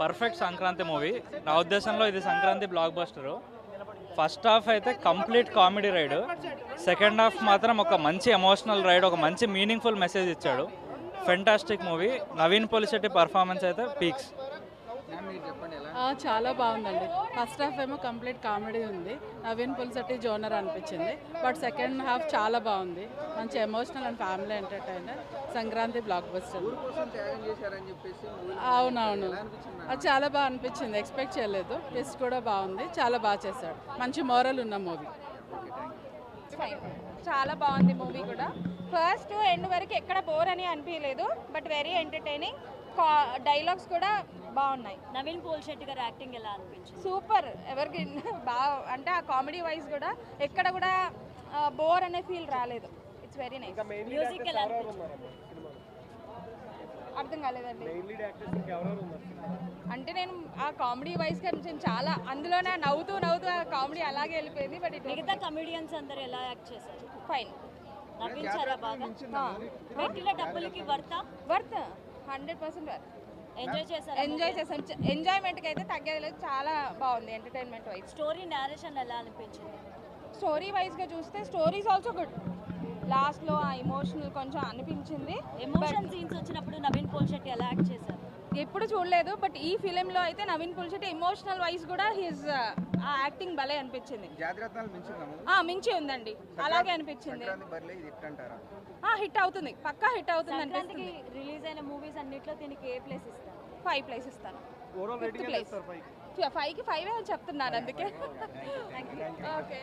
Perfect Sankranti movie. నా ఉద్దేశంలో ఇది Sankranti blockbuster. First half అయితే complete comedy ride, second half మాత్రం ఒక మంచి ఎమోషనల్ రైడ్, ఒక మంచి మీనింగ్ఫుల్ మెసేజ్ ఇచ్చాడు. Fantastic movie. Naveen Polishetty performance అయితే పీక్స్. చాలా బాగుందండి. ఫస్ట్ హాఫ్ ఏమో కంప్లీట్ కామెడీ ఉంది, నవీన్ పులిశెట్టి జోనర్ అనిపించింది. బట్ సెకండ్ హాఫ్ చాలా బాగుంది, మంచి emotional and family entertainer, Sankranti blockbuster. అవునవును, అది చాలా బాగా అనిపించింది, ఎక్స్పెక్ట్ చేయలేదు. టెస్ట్ కూడా బాగుంది, చాలా బాగా చేశాడు, మంచి మోరల్ ఉన్న మూవీ. చాలా బాగుంది మూవీ కూడా. ఫస్ట్ ఎండ్ వరకు ఎక్కడ బోర్ అని అనిపించలేదు, బట్ వెరీ ఎంటర్టైనింగ్. డైలాగ్స్ కూడా బాగున్నాయి. నవీన్ పోలిశెట్టి గారి యాక్టింగ్ ఎలా అనిపించింది? సూపర్, ఎవరికి బాగా అంటే ఆ కామెడీ వైజ్ కూడా ఎక్కడ కూడా బోర్ అనే ఫీల్ రాలేదు. It's very nice. మ్యూజిక్ ఎలా అనిపించింది? అర్థం కాలేదండి. అంటే నేను ఆ కామెడీ వైజ్ గా నేను చాలా అందులోనే నవ్వుతూ ఆ కామెడీ అలాగే వెళ్ళిపోయింది. బట్ మిగతా కమెడియన్స్ అందరూ ఎలా యాక్ట్ చేశారు? ఫైన్, నవ్వించారా బాగా? పెట్టిన డబ్బులకి వర్త్ 100% వర్త్. ఎంజాయ్ చేశారు? ఎంజాయ్ చేసాం. ఎంజాయ్మెంట్కి అయితే తగ్గేది లేదు, చాలా బాగుంది ఎంటర్టైన్మెంట్ వైజ్. స్టోరీ నేరేషన్ ఎలా అనిపించింది? స్టోరీ వైజ్గా చూస్తే స్టోరీస్ ఆల్సో గుడ్. లాస్ట్లో ఆ ఎమోషనల్ కొంచెం అనిపించింది. ఎమోషన్ సీన్స్ వచ్చినప్పుడు నవీన్ పోలిశెట్టి ఎలా యాక్ట్ చేశారు? ఎప్పుడు చూడలేదు, బట్ ఈ ఫిలింలో అయితే నవీన్ పోలిశెట్టి ఎమోషనల్ వైజ్ కూడా హిజ్ ఆ యాక్టింగ్ భలే అనిపించింది. మించి ఉందండి, అలాగే అనిపించింది. హిట్ అవుతుంది, పక్కా హిట్ అవుతుంది అనిపిస్తుంది. రిలీజ్ అయిన మూవీస్ అన్నిట్లో దీనికి ఏ ప్లేస్ ఇస్తారు? 5 ప్లేస్ ఇస్తాను. 5కి 5 అని చెప్తున్నాను అందుకే. ఓకే.